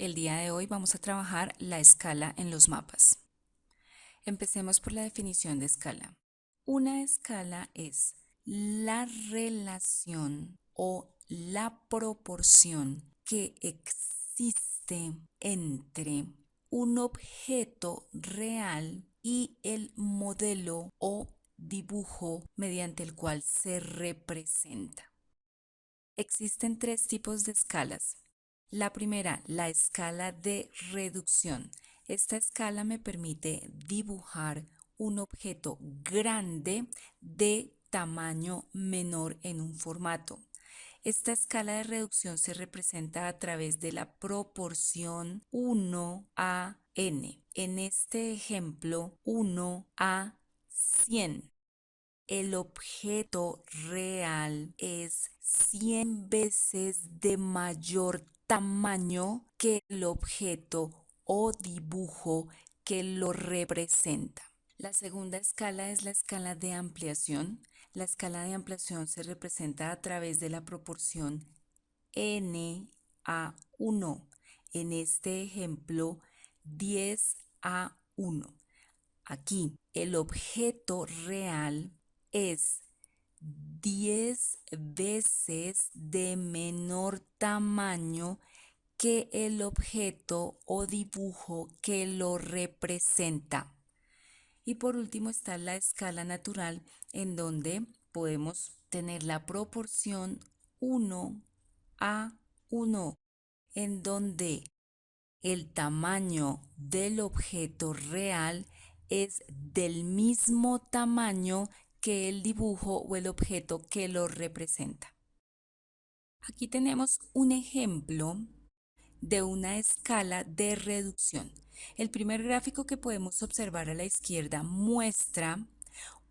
El día de hoy vamos a trabajar la escala en los mapas. Empecemos por la definición de escala. Una escala es la relación o la proporción que existe entre un objeto real y el modelo o dibujo mediante el cual se representa. Existen tres tipos de escalas. La primera, la escala de reducción. Esta escala me permite dibujar un objeto grande de tamaño menor en un formato. Esta escala de reducción se representa a través de la proporción 1 a n. En este ejemplo, 1 a 100. El objeto real es 100 veces de mayor tamaño que el objeto o dibujo que lo representa. La segunda escala es la escala de ampliación. La escala de ampliación se representa a través de la proporción n a 1. En este ejemplo, 10 a 1. Aquí el objeto real es 10 veces de menor tamaño que el objeto o dibujo que lo representa. Y por último está la escala natural, en donde podemos tener la proporción 1 a 1, en donde el tamaño del objeto real es del mismo tamaño que el dibujo o el objeto que lo representa. Aquí tenemos un ejemplo de una escala de reducción. El primer gráfico que podemos observar a la izquierda muestra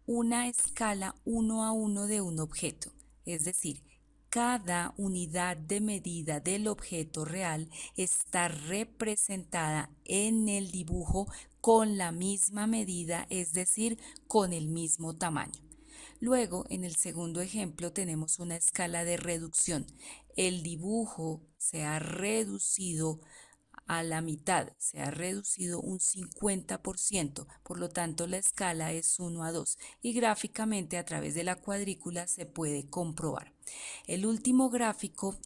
una escala 1 a 1 de un objeto, es decir, cada unidad de medida del objeto real está representada en el dibujo con la misma medida, es decir, con el mismo tamaño. Luego, en el segundo ejemplo, tenemos una escala de reducción. El dibujo se ha reducido a la mitad, se ha reducido un 50%, por lo tanto la escala es 1 a 2 y gráficamente a través de la cuadrícula se puede comprobar. El último gráfico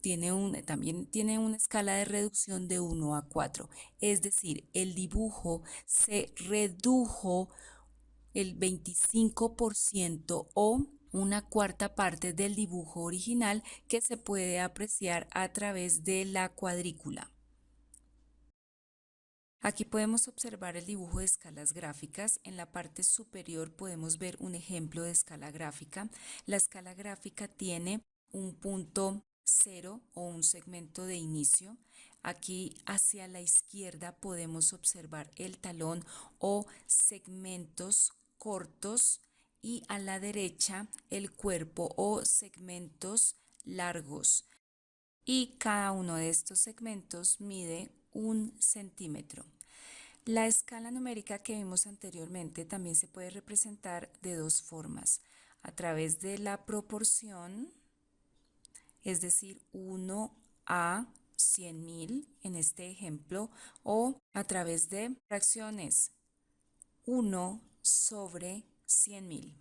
también tiene una escala de reducción de 1 a 4, es decir, el dibujo se redujo el 25% o una cuarta parte del dibujo original que se puede apreciar a través de la cuadrícula. Aquí podemos observar el dibujo de escalas gráficas. En la parte superior podemos ver un ejemplo de escala gráfica. La escala gráfica tiene un punto cero o un segmento de inicio. Aquí hacia la izquierda podemos observar el talón o segmentos cortos y a la derecha el cuerpo o segmentos largos. Y cada uno de estos segmentos mide 1 centímetro. La escala numérica que vimos anteriormente también se puede representar de dos formas: a través de la proporción, es decir, 1 a 100.000 en este ejemplo, o a través de fracciones 1 sobre 100.000.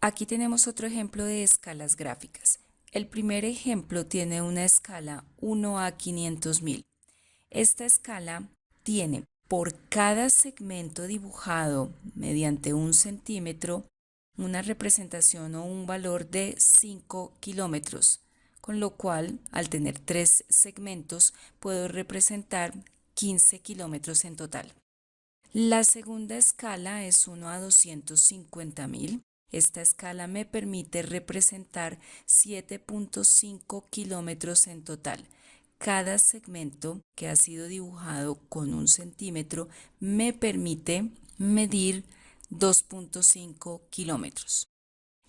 Aquí tenemos otro ejemplo de escalas gráficas. El primer ejemplo tiene una escala 1 a 500.000. Esta escala tiene por cada segmento dibujado mediante 1 centímetro una representación o un valor de 5 kilómetros, con lo cual al tener 3 segmentos puedo representar 15 kilómetros en total. La segunda escala es 1 a 250.000. Esta escala me permite representar 7.5 kilómetros en total. Cada segmento que ha sido dibujado con 1 centímetro me permite medir 2.5 kilómetros.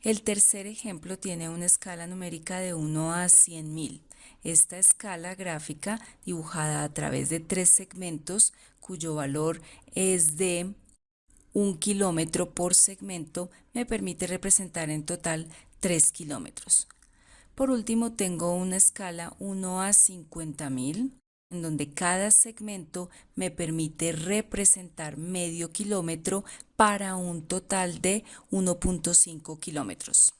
El tercer ejemplo tiene una escala numérica de 1 a 100.000. Esta escala gráfica, dibujada a través de 3 segmentos, cuyo valor es de 1 kilómetro por segmento, me permite representar en total 3 kilómetros. Por último, tengo una escala 1 a 50.000. en donde cada segmento me permite representar medio kilómetro para un total de 1.5 kilómetros.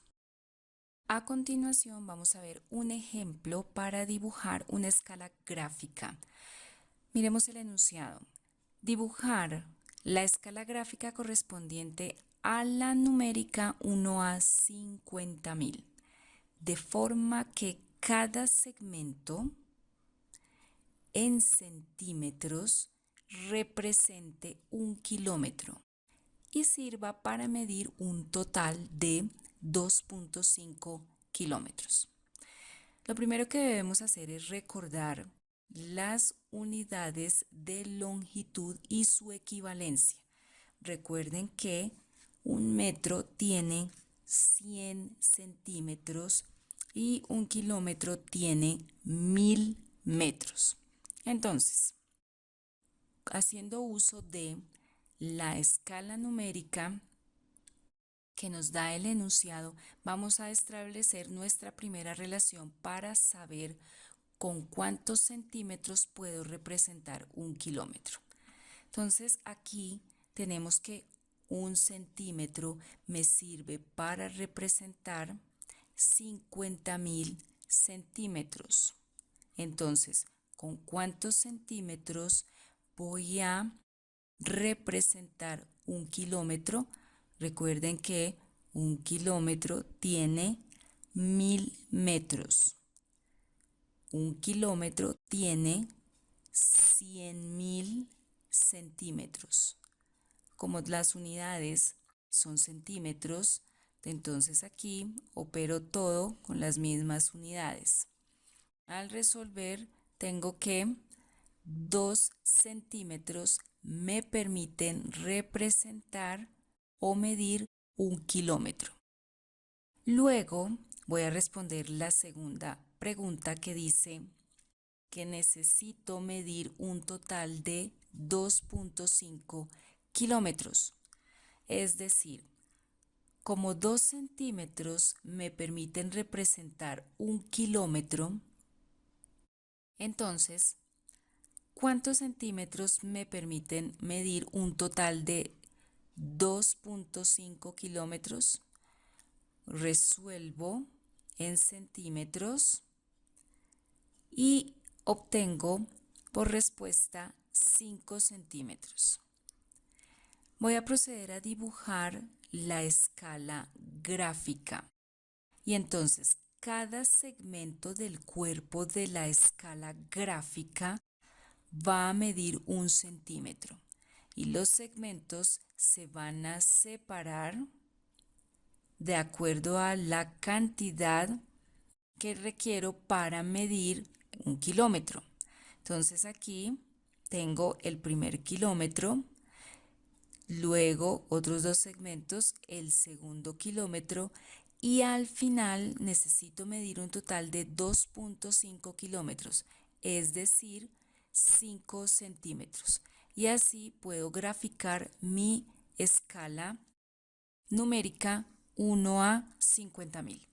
A continuación vamos a ver un ejemplo para dibujar una escala gráfica. Miremos el enunciado. Dibujar la escala gráfica correspondiente a la numérica 1 a 50.000, de forma que cada segmento en centímetros represente 1 kilómetro y sirva para medir un total de 2.5 kilómetros. Lo primero que debemos hacer es recordar las unidades de longitud y su equivalencia. Recuerden que un metro tiene 100 centímetros y un kilómetro tiene 1000 metros. Entonces, haciendo uso de la escala numérica que nos da el enunciado, vamos a establecer nuestra primera relación para saber con cuántos centímetros puedo representar un kilómetro. Entonces aquí tenemos que un centímetro me sirve para representar 50.000 centímetros. Entonces, ¿con cuántos centímetros voy a representar un kilómetro? Recuerden que un kilómetro tiene 1000 metros. Un kilómetro tiene 100.000 centímetros. Como las unidades son centímetros, entonces aquí opero todo con las mismas unidades. Al resolver, tengo que 2 centímetros me permiten representar o medir un kilómetro. Luego voy a responder la segunda pregunta que dice que necesito medir un total de 2.5 kilómetros. Es decir, como 2 centímetros me permiten representar un kilómetro, entonces, ¿cuántos centímetros me permiten medir un total de 2.5 kilómetros? Resuelvo en centímetros y obtengo por respuesta 5 centímetros. Voy a proceder a dibujar la escala gráfica y entonces cada segmento del cuerpo de la escala gráfica va a medir 1 centímetro y los segmentos se van a separar de acuerdo a la cantidad que requiero para medir un kilómetro. Entonces aquí tengo el primer kilómetro, luego otros 2 segmentos, el segundo kilómetro y al final necesito medir un total de 2.5 kilómetros, es decir, 5 centímetros. Y así puedo graficar mi escala numérica 1 a 50.000.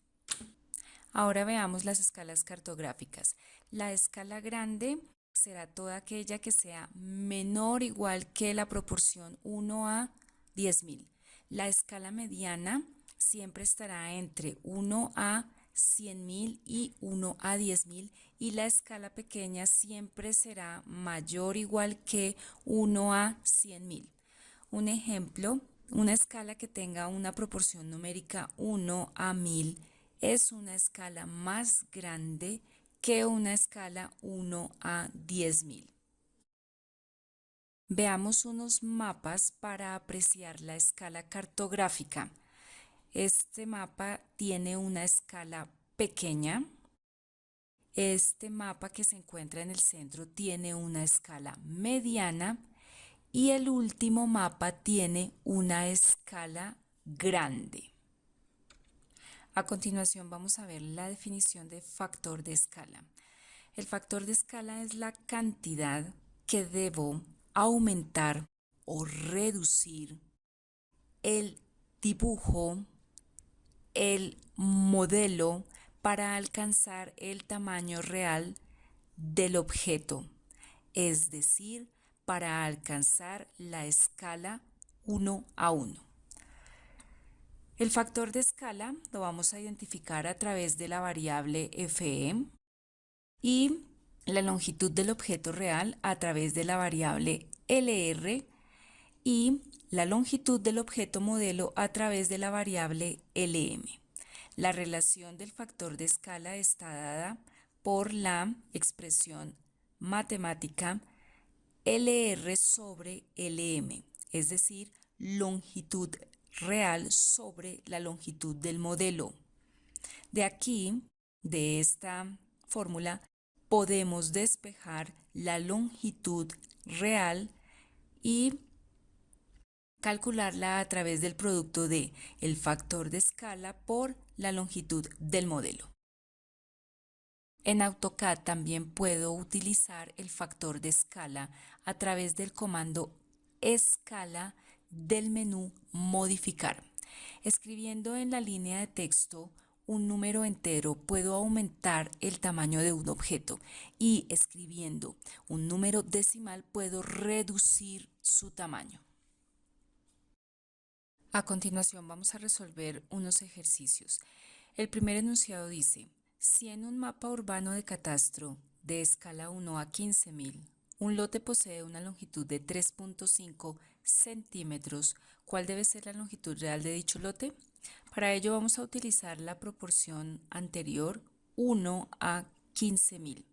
Ahora veamos las escalas cartográficas. La escala grande será toda aquella que sea menor o igual que la proporción 1 a 10.000. La escala mediana siempre estará entre 1 a 100.000 y 1 a 10.000 y la escala pequeña siempre será mayor o igual que 1 a 100.000. Un ejemplo, una escala que tenga una proporción numérica 1 a 1000 es una escala más grande que una escala 1 a 10.000. Veamos unos mapas para apreciar la escala cartográfica. Este mapa tiene una escala pequeña. Este mapa que se encuentra en el centro tiene una escala mediana y el último mapa tiene una escala grande. A continuación vamos a ver la definición de factor de escala. El factor de escala es la cantidad que debo aumentar o reducir el dibujo, el modelo para alcanzar el tamaño real del objeto. es decir, para alcanzar la escala 1 a 1. El factor de escala lo vamos a identificar a través de la variable fe y la longitud del objeto real a través de la variable LR y la longitud del objeto modelo a través de la variable LM. La relación del factor de escala está dada por la expresión matemática LR sobre LM, es decir, longitud real sobre la longitud del modelo. De aquí, de esta fórmula, podemos despejar la longitud real y calcularla a través del producto de el factor de escala por la longitud del modelo. En AutoCAD también puedo utilizar el factor de escala a través del comando escala del menú modificar. Escribiendo en la línea de texto un número entero puedo aumentar el tamaño de un objeto y escribiendo un número decimal puedo reducir su tamaño. A continuación vamos a resolver unos ejercicios. El primer enunciado dice: si en un mapa urbano de catastro de escala 1 a 15.000, un lote posee una longitud de 3.5 centímetros, ¿cuál debe ser la longitud real de dicho lote? Para ello vamos a utilizar la proporción anterior 1 a 15.000.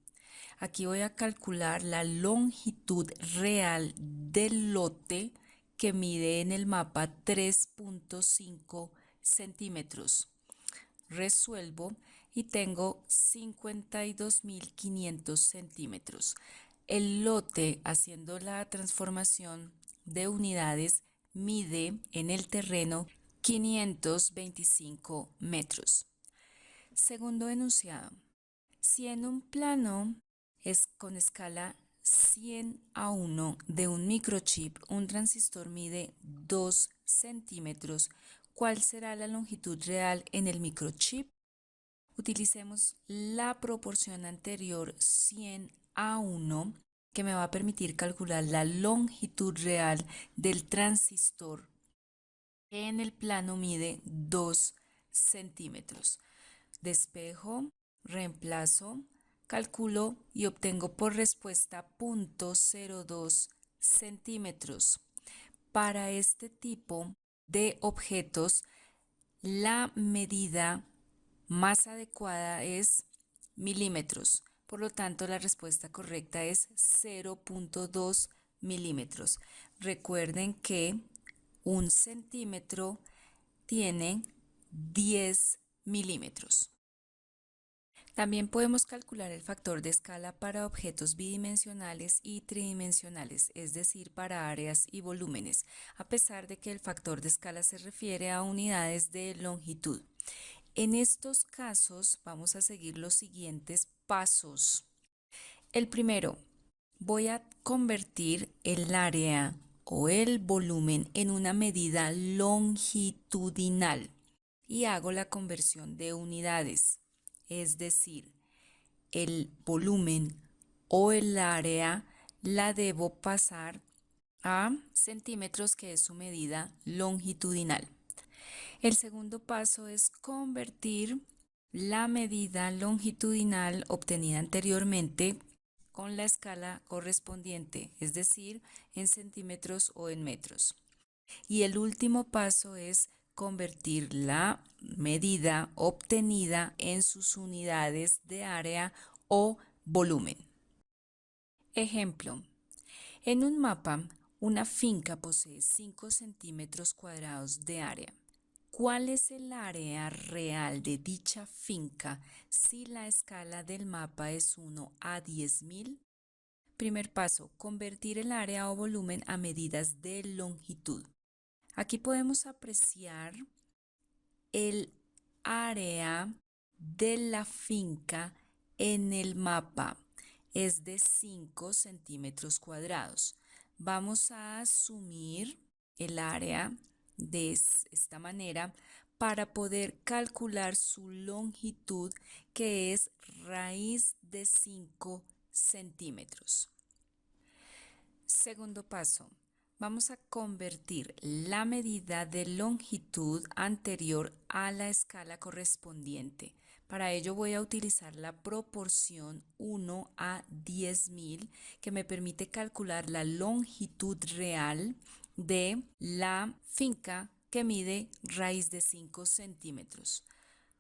Aquí voy a calcular la longitud real del lote que mide en el mapa 3.5 centímetros. Resuelvo y tengo 52.500 centímetros. El lote, haciendo la transformación de unidades, mide en el terreno 525 metros. Segundo enunciado: si en un plano es con escala 100 a 1 de un microchip, un transistor mide 2 centímetros, ¿cuál será la longitud real en el microchip? Utilicemos la proporción anterior 100 a 1 que me va a permitir calcular la longitud real del transistor que en el plano mide 2 centímetros. Despejo, reemplazo, calculo y obtengo por respuesta 0.02 centímetros. Para este tipo de objetos, la medida más adecuada es milímetros. Por lo tanto, la respuesta correcta es 0.2 milímetros. Recuerden que un centímetro tiene 10 milímetros. También podemos calcular el factor de escala para objetos bidimensionales y tridimensionales, es decir, para áreas y volúmenes, a pesar de que el factor de escala se refiere a unidades de longitud. En estos casos vamos a seguir los siguientes pasos. El primero, voy a convertir el área o el volumen en una medida longitudinal y hago la conversión de unidades. Es decir, el volumen o el área la debo pasar a centímetros, que es su medida longitudinal. El segundo paso es convertir la medida longitudinal obtenida anteriormente con la escala correspondiente, es decir, en centímetros o en metros. Y el último paso es convertir la medida obtenida en sus unidades de área o volumen. Ejemplo: en un mapa, una finca posee 5 centímetros cuadrados de área. ¿Cuál es el área real de dicha finca si la escala del mapa es 1 a 10.000? Primer paso: convertir el área o volumen a medidas de longitud. Aquí podemos apreciar el área de la finca en el mapa. Es de 5 centímetros cuadrados. Vamos a asumir el área de esta manera para poder calcular su longitud, que es raíz de 5 centímetros. Segundo paso, vamos a convertir la medida de longitud anterior a la escala correspondiente. Para ello voy a utilizar la proporción 1 a 10.000 que me permite calcular la longitud real de la finca que mide raíz de 5 centímetros.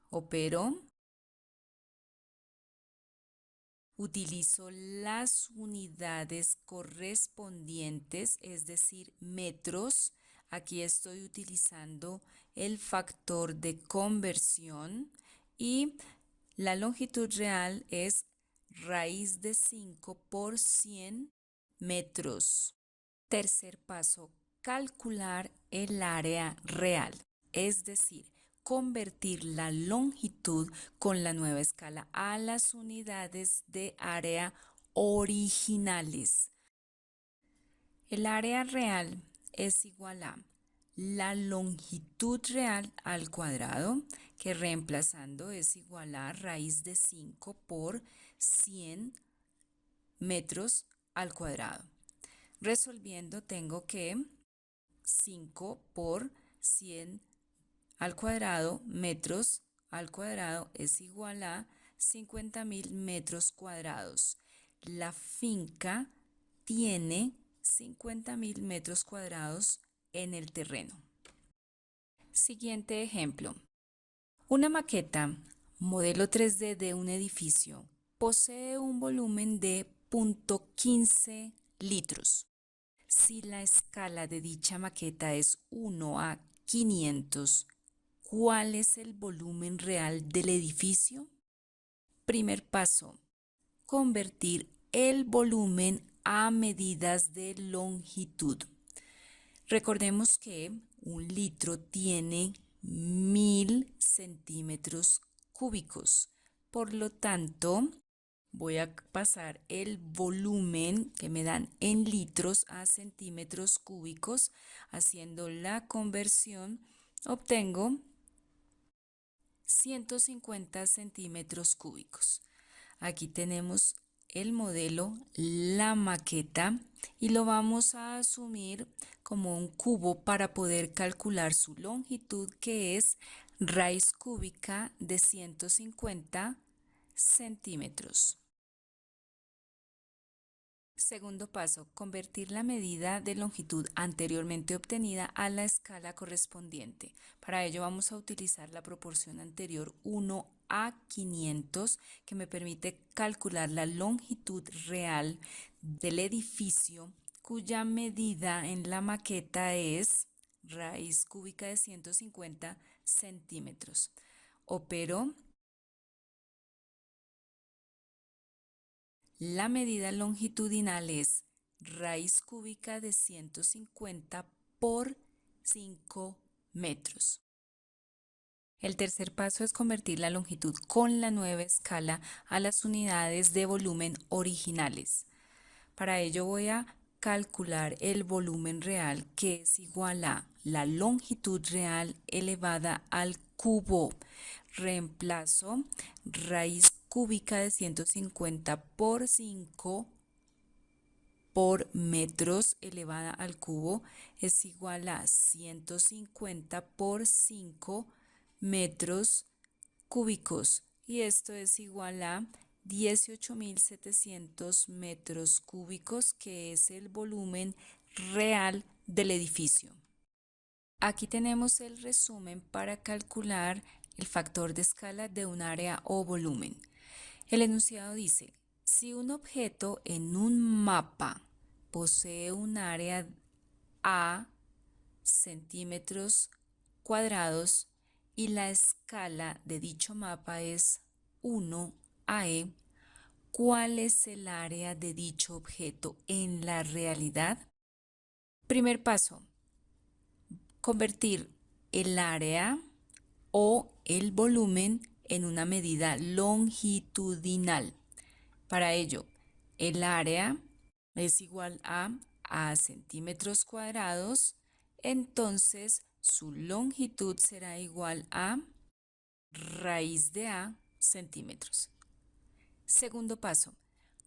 Opero. Utilizo las unidades correspondientes, es decir, metros. Aquí estoy utilizando el factor de conversión y la longitud real es raíz de 5 por 100 metros. Tercer paso, calcular el área real, es decir, convertir la longitud con la nueva escala a las unidades de área originales. El área real es igual a la longitud real al cuadrado, que reemplazando es igual a raíz de 5 por 100 metros al cuadrado. Resolviendo tengo que 5 por 100 al cuadrado metros al cuadrado es igual a 50.000 metros cuadrados. La finca tiene 50.000 metros cuadrados en el terreno. Siguiente ejemplo. Una maqueta modelo 3D de un edificio posee un volumen de 0.15 litros. Si la escala de dicha maqueta es 1 a 500, ¿cuál es el volumen real del edificio? Primer paso, convertir el volumen a medidas de longitud. Recordemos que un litro tiene 1000 centímetros cúbicos. Por lo tanto, voy a pasar el volumen que me dan en litros a centímetros cúbicos. Haciendo la conversión, obtengo 150 centímetros cúbicos. Aquí tenemos el modelo, la maqueta, y lo vamos a asumir como un cubo para poder calcular su longitud, que es raíz cúbica de 150 centímetros. Segundo paso, convertir la medida de longitud anteriormente obtenida a la escala correspondiente. Para ello vamos a utilizar la proporción anterior 1 a 500 que me permite calcular la longitud real del edificio cuya medida en la maqueta es raíz cúbica de 150 centímetros. Opero. La medida longitudinal es raíz cúbica de 150 por 5 metros. El tercer paso es convertir la longitud con la nueva escala a las unidades de volumen originales. Para ello voy a calcular el volumen real, que es igual a la longitud real elevada al cubo. Reemplazo raíz cúbica de 150 por 5 por metros elevada al cubo es igual a 150 por 5 metros cúbicos, y esto es igual a 18.700 metros cúbicos, que es el volumen real del edificio. Aquí tenemos el resumen para calcular el factor de escala de un área o volumen. El enunciado dice: si un objeto en un mapa posee un área A centímetros cuadrados y la escala de dicho mapa es 1 AE, ¿cuál es el área de dicho objeto en la realidad? Primer paso, convertir el área o el volumen en una medida longitudinal. Para ello, el área es igual a centímetros cuadrados, entonces su longitud será igual a raíz de A centímetros. Segundo paso,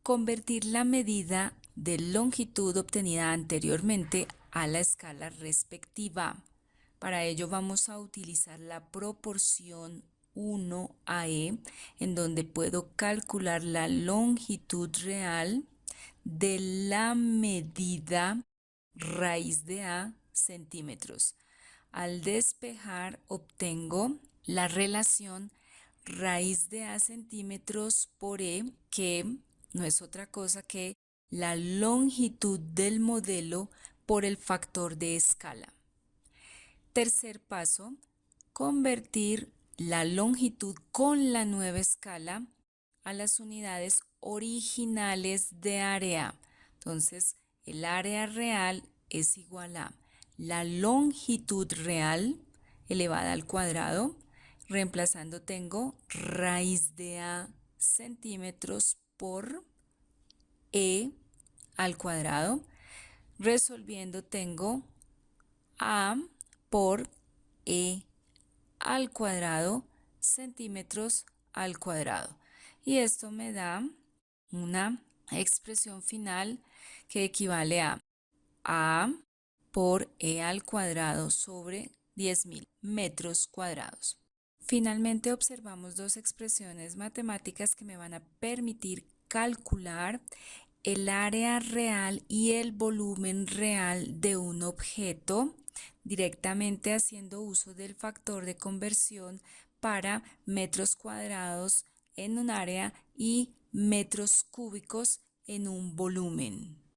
convertir la medida de longitud obtenida anteriormente a la escala respectiva. Para ello vamos a utilizar la proporción 1 a e, en donde puedo calcular la longitud real de la medida raíz de a centímetros. Al despejar obtengo la relación raíz de a centímetros por e, que no es otra cosa que la longitud del modelo por el factor de escala. Tercer paso, convertir la longitud con la nueva escala a las unidades originales de área. Entonces, el área real es igual a la longitud real elevada al cuadrado. Reemplazando tengo raíz de a centímetros por e al cuadrado. Resolviendo tengo a por e al cuadrado centímetros al cuadrado. Y esto me da una expresión final que equivale a por e al cuadrado sobre 10.000 metros cuadrados. Finalmente observamos dos expresiones matemáticas que me van a permitir calcular el área real y el volumen real de un objeto directamente haciendo uso del factor de conversión para metros cuadrados en un área y metros cúbicos en un volumen.